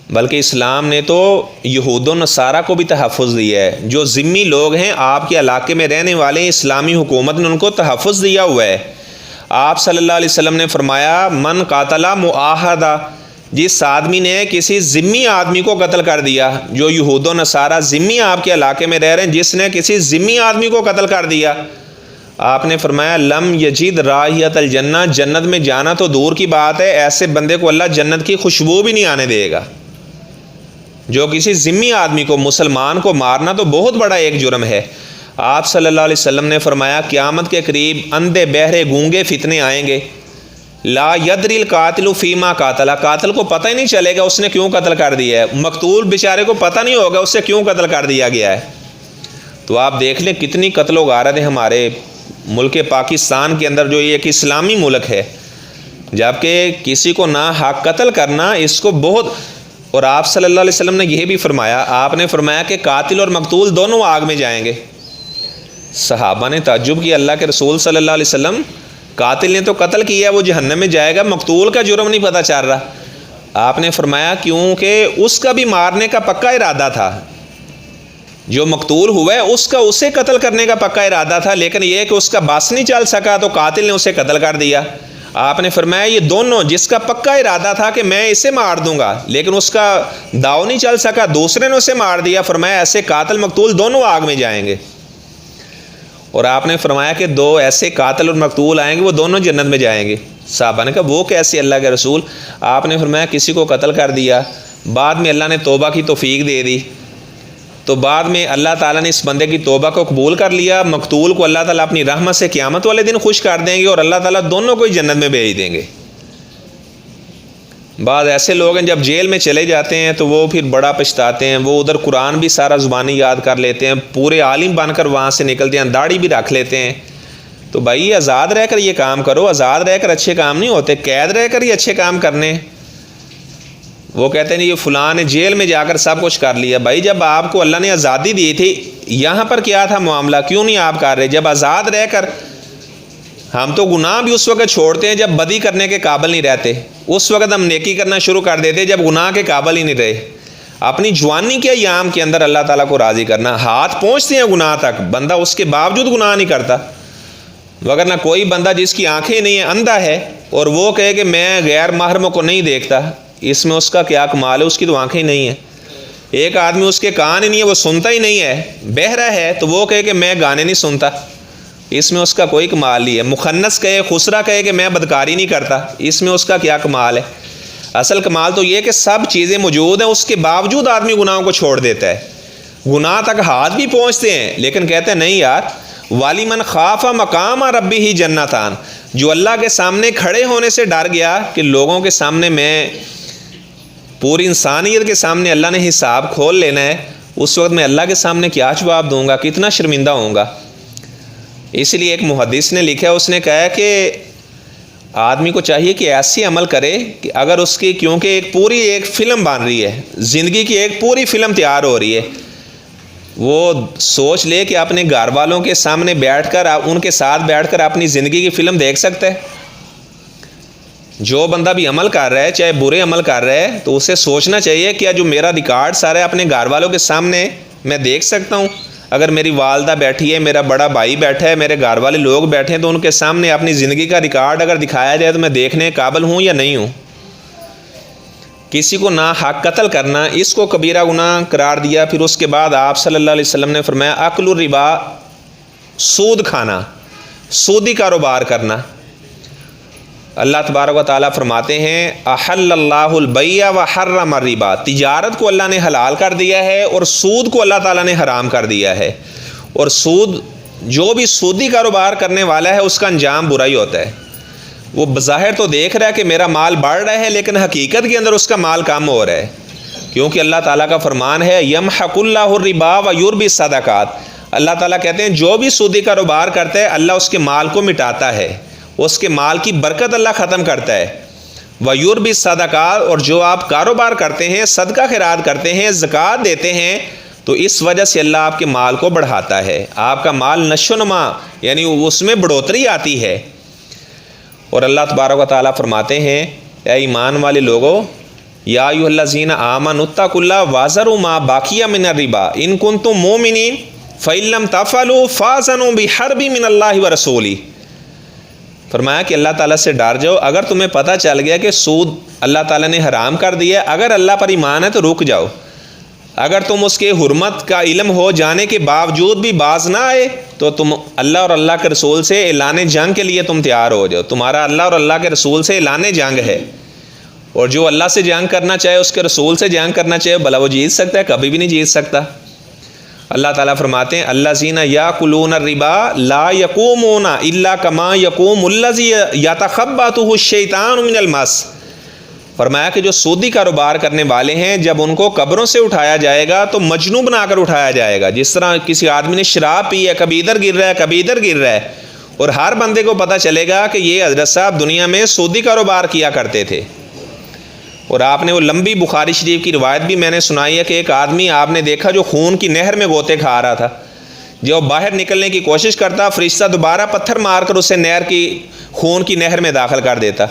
بلکہ اسلام نے تو یہود و نصارہ کو بھی تحفظ دیا ہے. جو ذمی لوگ ہیں آپ کے علاقے میں رہنے والے ہیں، اسلامی حکومت نے ان کو تحفظ دیا ہوا ہے. آپ صلی اللہ علیہ وسلم نے فرمایا من قاتل معاہدہ، جس آدمی نے کسی ذمی آدمی کو قتل کر دیا، جو یہود و نصارہ ذمی آپ کے علاقے میں رہ رہے ہیں، جس نے کسی ذمی آدمی کو قتل کر دیا، آپ نے فرمایا لم یجد رائحۃ الجنہ، جنت میں جانا تو دور کی بات ہے، ایسے بندے کو اللہ جنت کی خوشبو بھی نہیں آنے دے گا. جو کسی ذمی آدمی کو، مسلمان کو مارنا تو بہت بڑا ایک جرم ہے. آپ صلی اللہ علیہ وسلم نے فرمایا قیامت کے قریب اندھے بہرے گونگے فتنے آئیں گے. لا یدری القاتل فیما قاتل، قاتل کو پتہ ہی نہیں چلے گا اس نے کیوں قتل کر دیا ہے، مقتول بیچارے کو پتہ نہیں ہوگا اس سے کیوں قتل کر دیا گیا ہے. تو آپ دیکھ لیں کتنی قتل و غارت ہے ہمارے ملک پاکستان کے اندر، جو یہ ایک اسلامی ملک ہے، جبکہ کسی کو ناحق قتل کرنا اس کو بہت. اور آپ صلی اللہ علیہ وسلم نے یہ بھی فرمایا، آپ نے فرمایا کہ قاتل اور مقتول دونوں آگ میں جائیں گے. صحابہ نے تعجب کیا، اللہ کے رسول صلی اللہ علیہ وسلم، قاتل نے تو قتل کیا وہ جہنم میں جائے گا، مقتول کا جرم نہیں پتہ چل رہا. آپ نے فرمایا کیونکہ اس کا بھی مارنے کا پکا ارادہ تھا، جو مقتول ہوا ہے اس کا اسے قتل کرنے کا پکا ارادہ تھا، لیکن یہ کہ اس کا بس نہیں چل سکا تو قاتل نے اسے قتل کر دیا. آپ نے فرمایا یہ دونوں، جس کا پکا ارادہ تھا کہ میں اسے مار دوں گا لیکن اس کا داؤ نہیں چل سکا، دوسرے نے اسے مار دیا، فرمایا ایسے قاتل مقتول دونوں آگ میں جائیں گے. اور آپ نے فرمایا کہ دو ایسے قاتل اور مقتول آئیں گے وہ دونوں جنت میں جائیں گے. صحابہ نے کہا وہ کیسے اللہ کے رسول؟ آپ نے فرمایا کسی کو قتل کر دیا، بعد میں اللہ نے توبہ کی توفیق دے دی، تو بعد میں اللہ تعالیٰ نے اس بندے کی توبہ کو قبول کر لیا، مقتول کو اللہ تعالیٰ اپنی رحمت سے قیامت والے دن خوش کر دیں گے اور اللہ تعالیٰ دونوں کو ہی جنت میں بھیج دیں گے. بعض ایسے لوگ ہیں جب جیل میں چلے جاتے ہیں تو وہ پھر بڑا پچھتاتے ہیں، وہ ادھر قرآن بھی سارا زبانی یاد کر لیتے ہیں، پورے عالم بن کر وہاں سے نکلتے ہیں، داڑھی بھی رکھ لیتے ہیں. تو بھائی آزاد رہ کر یہ کام کرو، آزاد رہ کر اچھے کام نہیں ہوتے، قید رہ کر ہی اچھے کام کرنے. وہ کہتے ہیں یہ فلاں نے جیل میں جا کر سب کچھ کر لیا. بھائی جب آپ کو اللہ نے آزادی دی تھی یہاں پر کیا تھا معاملہ، کیوں نہیں آپ کر رہے؟ جب آزاد رہ کر، ہم تو گناہ بھی اس وقت چھوڑتے ہیں جب بدی کرنے کے قابل نہیں رہتے، اس وقت ہم نیکی کرنا شروع کر دیتے جب گناہ کے قابل ہی نہیں رہے. اپنی جوانی کے ایام کے اندر اللہ تعالیٰ کو راضی کرنا، ہاتھ پہنچتے ہیں گناہ تک، بندہ اس کے باوجود گناہ نہیں کرتا. وگرنہ کوئی بندہ جس کی آنکھیں نہیں ہیں، اندھا ہے، اور وہ کہے کہ میں غیر محرموں کو نہیں دیکھتا، اس میں اس کا کیا کمال ہے؟ اس کی تو آنکھیں نہیں ہیں. ایک آدمی اس کے کان ہی نہیں ہے، وہ سنتا ہی نہیں ہے، بہرا ہے، تو وہ کہے کہ میں گانے نہیں سنتا، اس میں اس کا کوئی کمال نہیں ہے. مخنث کہے، خسرا کہے کہ میں بدکاری نہیں کرتا، اس میں اس کا کیا کمال ہے؟ اصل کمال تو یہ کہ سب چیزیں موجود ہیں، اس کے باوجود آدمی گناہوں کو چھوڑ دیتا ہے. گناہ تک ہاتھ بھی پہنچتے ہیں لیکن کہتے ہیں نہیں یار. والی من خاف مقام ربی ہی جنتان، جو اللہ کے سامنے کھڑے ہونے سے ڈر گیا کہ لوگوں کے سامنے، میں پوری انسانیت کے سامنے اللہ نے حساب کھول لینا ہے، اس وقت میں اللہ کے سامنے کیا جواب دوں گا، کتنا شرمندہ ہوں گا. اس لیے ایک محدث نے لکھا، اس نے کہا کہ آدمی کو چاہیے کہ ایسی عمل کرے کہ اگر اس کی، کیونکہ ایک پوری ایک فلم بن رہی ہے، زندگی کی ایک پوری فلم تیار ہو رہی ہے، وہ سوچ لے کہ اپنے گھر والوں کے سامنے بیٹھ کر، ان کے ساتھ بیٹھ کر اپنی زندگی کی فلم دیکھ سکتا ہے. جو بندہ بھی عمل کر رہا ہے، چاہے برے عمل کر رہا ہے، تو اسے سوچنا چاہیے کہ جو میرا ریکارڈ سارا اپنے گھر والوں کے سامنے میں دیکھ سکتا ہوں. اگر میری والدہ بیٹھی ہے، میرا بڑا بھائی بیٹھا ہے، میرے گھر والے لوگ بیٹھے ہیں، تو ان کے سامنے اپنی زندگی کا ریکارڈ اگر دکھایا جائے تو میں دیکھنے قابل ہوں یا نہیں ہوں. کسی کو ناحق قتل کرنا، اس کو کبیرہ گناہ قرار دیا. پھر اس کے بعد آپ صلی اللہ علیہ وسلم نے فرمایا اکل الربا، سود کھانا، سودی کاروبار کرنا. اللہ تبارک و تعالیٰ فرماتے ہیں احل اللہ البیع وحرم الربا، تجارت کو اللہ نے حلال کر دیا ہے اور سود کو اللہ تعالیٰ نے حرام کر دیا ہے. اور سود، جو بھی سودی کاروبار کرنے والا ہے اس کا انجام برا ہی ہوتا ہے. وہ بظاہر تو دیکھ رہا ہے کہ میرا مال بڑھ رہا ہے، لیکن حقیقت کے اندر اس کا مال کم ہو رہا ہے، کیونکہ اللہ تعالیٰ کا فرمان ہے یمحق اللہ الربا ویربی الصدقات. اللہ تعالیٰ کہتے ہیں جو بھی سودی کاروبار کرتا ہے اللہ اس کے مال کو مٹاتا ہے، اس کے مال کی برکت اللہ ختم کرتا ہے. ویربی الصدقات، اور جو آپ کاروبار کرتے ہیں، صدقہ خیرات کرتے ہیں، زکوٰۃ دیتے ہیں، تو اس وجہ سے اللہ آپ کے مال کو بڑھاتا ہے، آپ کا مال نشو و نما، یعنی اس میں بڑھوتری آتی ہے. اور اللہ تبارک و تعالیٰ فرماتے ہیں اے ایمان والے لوگوں، یا ایھا الذین آمنوا اتقوا اللہ وذروا ما بقی من الربا ان کنتم مؤمنین فإن لم تفعلوا فاذنوا بحرب من اللہ ورسولہ. فرمایا کہ اللہ تعالیٰ سے ڈر جاؤ، اگر تمہیں پتہ چل گیا کہ سود اللہ تعالیٰ نے حرام کر دیا، اگر اللہ پر ایمان ہے تو رک جاؤ. اگر تم اس کے حرمت کا علم ہو جانے کے باوجود بھی باز نہ آئے تو تم اللہ اور اللہ کے رسول سے اعلان جنگ کے لیے تم تیار ہو جاؤ. تمہارا اللہ اور اللہ کے رسول سے اعلان جنگ ہے، اور جو اللہ سے جنگ کرنا چاہے، اس کے رسول سے جنگ کرنا چاہے، بھلا وہ جیت سکتا ہے؟ کبھی بھی نہیں جیت سکتا. اللہ تعالیٰ فرماتے ہیں الذین یاکلون الربا لا یقومون الا کما یقوم الذی یتخبطہ الشیطان من المس. فرمایا کہ جو سودی کاروبار کرنے والے ہیں، جب ان کو قبروں سے اٹھایا جائے گا تو مجنون بنا کر اٹھایا جائے گا. جس طرح کسی آدمی نے شراب پی ہے، کبھی ادھر گر رہا ہے کبھی ادھر گر رہا ہے، اور ہر بندے کو پتہ چلے گا کہ یہ حضرت صاحب دنیا میں سودی کاروبار کیا کرتے تھے. اور آپ نے وہ لمبی بخاری شریف کی روایت بھی میں نے سنائی ہے کہ ایک آدمی آپ نے دیکھا جو خون کی نہر میں غوطے کھا رہا تھا. جو باہر نکلنے کی کوشش کرتا، فرشتہ دوبارہ پتھر مار کر اسے نہر کی خون کی نہر میں داخل کر دیتا.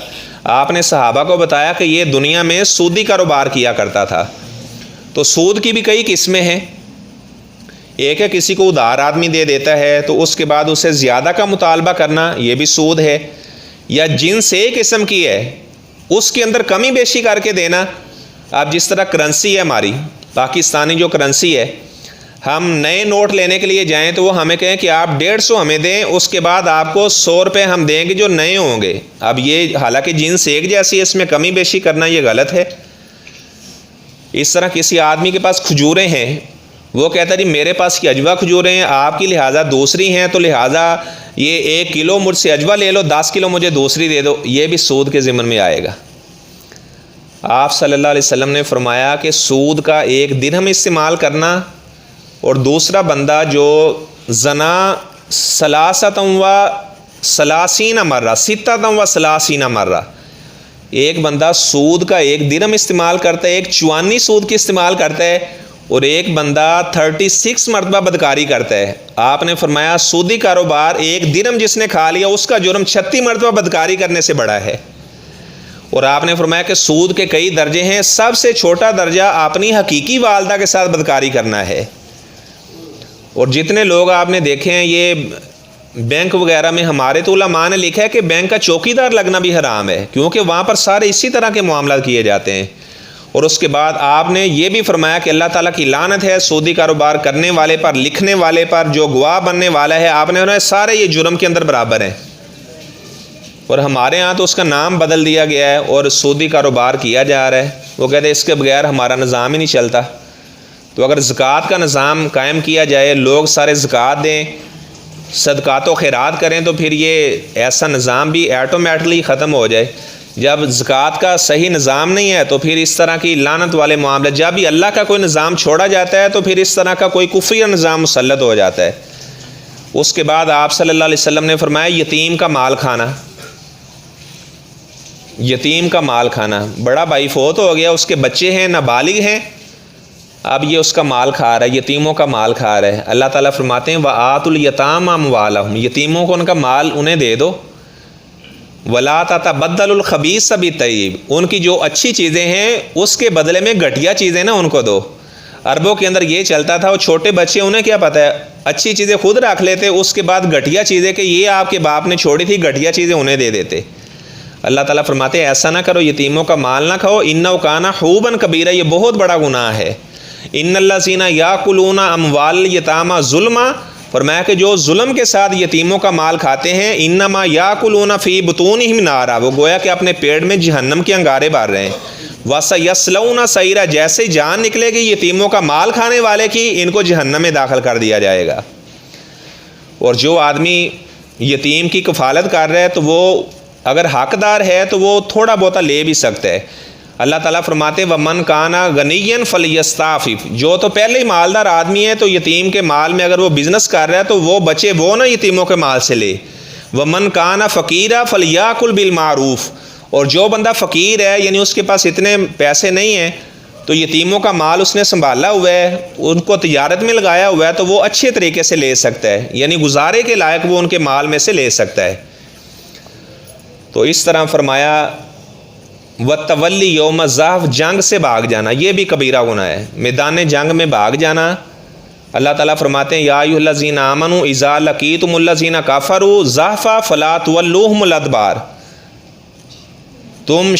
آپ نے صحابہ کو بتایا کہ یہ دنیا میں سودی کاروبار کیا کرتا تھا. تو سود کی بھی کئی قسمیں ہیں. ایک ہے کسی کو ادھار آدمی دے دیتا ہے تو اس کے بعد اسے زیادہ کا مطالبہ کرنا، یہ بھی سود ہے. یا جنس ایک قسم کی ہے، اس کے اندر کمی بیشی کر کے دینا. اب جس طرح کرنسی ہے ہماری پاکستانی جو کرنسی ہے، ہم نئے نوٹ لینے کے لیے جائیں تو وہ ہمیں کہیں کہ آپ 150 ہمیں دیں، اس کے بعد آپ کو 100 روپے ہم دیں گے جو نئے ہوں گے. اب یہ حالانکہ جنس ایک جیسی ہے، اس میں کمی بیشی کرنا یہ غلط ہے. اس طرح کسی آدمی کے پاس کھجوریں ہیں، وہ کہتا ہے جی میرے پاس کی اجوا کھجوریں ہیں، آپ کی لہٰذا دوسری ہیں، تو لہٰذا یہ 1 کلو مجھ سے اجوا لے لو، 10 کلو مجھے دوسری دے دو. یہ بھی سود کے ضمن میں آئے گا. آپ صلی اللہ علیہ وسلم نے فرمایا کہ سود کا 1 درہم استعمال کرنا، اور دوسرا بندہ جو زنا ثلاثۃ و ثلاثین مرہ، ستۃ و ثلاثین مرہ، ایک بندہ سود کا 1 درہم استعمال کرتا ہے، ایک 54 سود کی استعمال کرتا ہے، اور ایک بندہ 36 مرتبہ بدکاری کرتا ہے. آپ نے فرمایا سودی کاروبار 1 درہم جس نے کھا لیا اس کا جرم 36 مرتبہ بدکاری کرنے سے بڑا ہے. اور آپ نے فرمایا کہ سود کے کئی درجے ہیں، سب سے چھوٹا درجہ اپنی حقیقی والدہ کے ساتھ بدکاری کرنا ہے. اور جتنے لوگ آپ نے دیکھے ہیں یہ بینک وغیرہ میں، ہمارے تو علماء نے لکھا ہے کہ بینک کا چوکیدار لگنا بھی حرام ہے، کیونکہ وہاں پر سارے اسی طرح کے معاملات کیے جاتے ہیں. اور اس کے بعد آپ نے یہ بھی فرمایا کہ اللہ تعالیٰ کی لعنت ہے سودی کاروبار کرنے والے پر، لکھنے والے پر، جو گواہ بننے والا ہے. آپ نے انہیں سارے یہ جرم کے اندر برابر ہیں. اور ہمارے ہاں تو اس کا نام بدل دیا گیا ہے اور سودی کاروبار کیا جا رہا ہے. وہ کہتے ہیں اس کے بغیر ہمارا نظام ہی نہیں چلتا. تو اگر زکوٰۃ کا نظام قائم کیا جائے، لوگ سارے زکوٰۃ دیں، صدقات و خیرات کریں، تو پھر یہ ایسا نظام بھی ایٹومیٹکلی ختم ہو جائے. جب زکوٰۃ کا صحیح نظام نہیں ہے تو پھر اس طرح کی لعنت والے معاملے، جب بھی اللہ کا کوئی نظام چھوڑا جاتا ہے تو پھر اس طرح کا کوئی کفری نظام مسلط ہو جاتا ہے. اس کے بعد آپ صلی اللہ علیہ وسلم نے فرمایا یتیم کا مال کھانا. یتیم کا مال کھانا، بڑا بھائی فوت ہو گیا، اس کے بچے ہیں، نابالغ ہیں، اب یہ اس کا مال کھا رہا ہے، یتیموں کا مال کھا رہا ہے. اللہ تعالیٰ فرماتے ہیں وَآتُوا الْيَتَامَ أَمْوَالَهُمْ، یتیموں کو ان کا مال انہیں دے دو. وَلَا تَتَبَدَّلُوا الْخَبِيثَ بِالطَّيِّبِ، ان کی جو اچھی چیزیں ہیں اس کے بدلے میں گھٹیا چیزیں نا ان کو دو. عربوں کے اندر یہ چلتا تھا، وہ چھوٹے بچے انہیں کیا پتہ ہے، اچھی چیزیں خود رکھ لیتے، اس کے بعد گھٹیا چیزیں کہ یہ آپ کے باپ نے چھوڑی تھی، گھٹیا چیزیں انہیں دے دیتے. اللہ تعالیٰ فرماتے ہیں ایسا نہ کرو، یتیموں کا مال نہ کھاؤ. إِنَّهُ كَانَ حُوبًا كَبِيرًا، یہ بہت بڑا گناہ ہے. ان الذین یاکلون اموال الیتامی ظلما، فرمایا کہ جو ظلم کے ساتھ یتیموں کا مال کھاتے ہیں، انما یاکلون فی بطونہم نارا، وہ گویا کہ اپنے پیٹ میں جہنم کے انگارے بھر رہے ہیں. وسیصلون سعیرا، جیسے جان نکلے گی یتیموں کا مال کھانے والے کی، ان کو جہنم میں داخل کر دیا جائے گا. اور جو آدمی یتیم کی کفالت کر رہا ہے تو وہ اگر حقدار ہے تو وہ تھوڑا بہت لے بھی سکتا ہے. اللہ تعالیٰ فرماتے وَمَنْ كَانَ غَنِيًّا فَلْيَسْتَعْفِفْ، جو تو پہلے ہی مالدار آدمی ہے تو یتیم کے مال میں اگر وہ بزنس کر رہا ہے تو وہ بچے وہ نہ یتیموں کے مال سے لے. وَمَنْ كَانَ فَقِيرًا فَلْيَأْكُلْ بِالْمَعْرُوفِ، اور جو بندہ فقیر ہے یعنی اس کے پاس اتنے پیسے نہیں ہیں تو یتیموں کا مال اس نے سنبھالا ہوا ہے، ان کو تجارت میں لگایا ہوا ہے، تو وہ اچھے طریقے سے لے سکتا ہے، یعنی گزارے کے لائق وہ ان کے مال میں سے لے سکتا ہے. تو اس طرح فرمایا وتولی یوم الزحف، جنگ سے بھاگ جانا، یہ بھی کبیرہ گناہ ہے، میدان جنگ میں بھاگ جانا۔ اللہ تعالیٰ فرماتے ہیں یا ایھا الذین آمنوا اذا لقیتم الذین کفروا زحفا فلا تولوہم الادبار، تم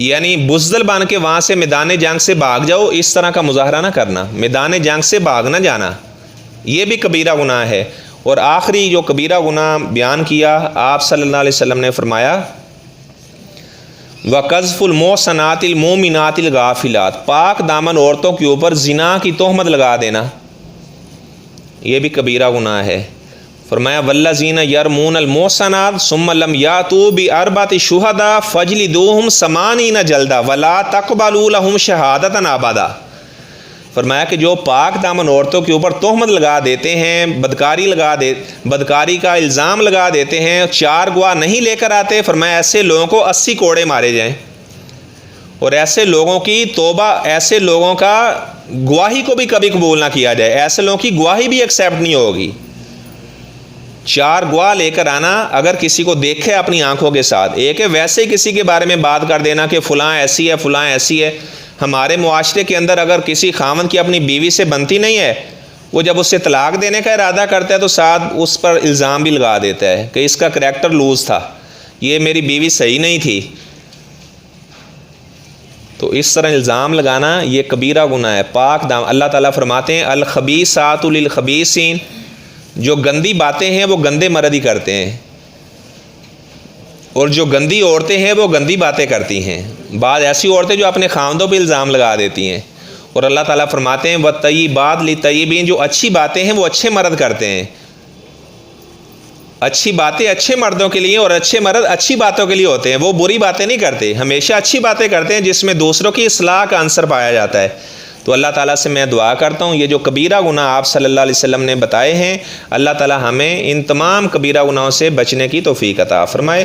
یعنی بزدل بن کے وہاں سے میدان جنگ سے بھاگ جاؤ، اس طرح کا مظاہرہ نہ کرنا، میدان جنگ سے بھاگ نہ جانا، یہ بھی کبیرہ گناہ ہے۔ اور آخری جو کبیرہ گناہ بیان کیا آپ صلی اللہ علیہ وسلم نے فرمایا وَقَذْفُ الْمُحْصَنَاتِ الْمُؤْمِنَاتِ الْغَافِلَاتِ، پاک دامن عورتوں کے اوپر زنا کی تہمت لگا دینا، یہ بھی کبیرہ گناہ ہے۔ فرمایا والذین یرمون المحصنات ثم لم یاتوا باربعۃ شہداء فاجلدوہم 80 جلدہ ولا تقبلوا لهم شہادۃ ابدا۔ فرمایا کہ جو پاک دامن عورتوں کے اوپر تہمت لگا دیتے ہیں، بدکاری کا الزام لگا دیتے ہیں، 4 گواہ نہیں لے کر آتے، فرمایا ایسے لوگوں کو 80 کوڑے مارے جائیں، اور ایسے لوگوں کی توبہ، ایسے لوگوں کا گواہی کو بھی کبھی قبول نہ کیا جائے، ایسے لوگوں کی گواہی بھی ایکسیپٹ نہیں ہوگی۔ 4 گواہ لے کر آنا، اگر کسی کو دیکھے اپنی آنکھوں کے ساتھ، ایک ہے ویسے ہی کسی کے بارے میں بات کر دینا کہ فلاں ایسی ہے فلاں ایسی ہے۔ ہمارے معاشرے کے اندر اگر کسی خاوند کی اپنی بیوی سے بنتی نہیں ہے، وہ جب اس سے طلاق دینے کا ارادہ کرتا ہے تو ساتھ اس پر الزام بھی لگا دیتا ہے کہ اس کا کریکٹر لوز تھا، یہ میری بیوی صحیح نہیں تھی۔ تو اس طرح الزام لگانا یہ کبیرہ گناہ ہے۔ پاک دام اللہ تعالیٰ فرماتے ہیں الخبیثات للخبیثین، جو گندی باتیں ہیں وہ گندے مرد ہی کرتے ہیں، اور جو گندی عورتیں ہیں وہ گندی باتیں کرتی ہیں۔ بعض ایسی عورتیں جو اپنے خاوندوں پہ الزام لگا دیتی ہیں، اور اللہ تعالیٰ فرماتے ہیں وَالطَّیِّبَاتُ لِلطَّیِّبِینَ، جو اچھی باتیں ہیں وہ اچھے مرد کرتے ہیں۔ اچھی باتیں اچھے مردوں کے لیے، اور اچھے مرد اچھی باتوں کے لیے ہوتے ہیں، وہ بری باتیں نہیں کرتے، ہمیشہ اچھی باتیں کرتے ہیں جس میں دوسروں کی اصلاح کا عنصر پایا جاتا ہے۔ تو اللہ تعالیٰ سے میں دعا کرتا ہوں یہ جو کبیرہ گناہ آپ صلی اللہ علیہ وسلم نے بتائے ہیں، اللہ تعالیٰ ہمیں ان تمام کبیرہ گناہوں سے بچنے کی توفیق عطا فرمائے۔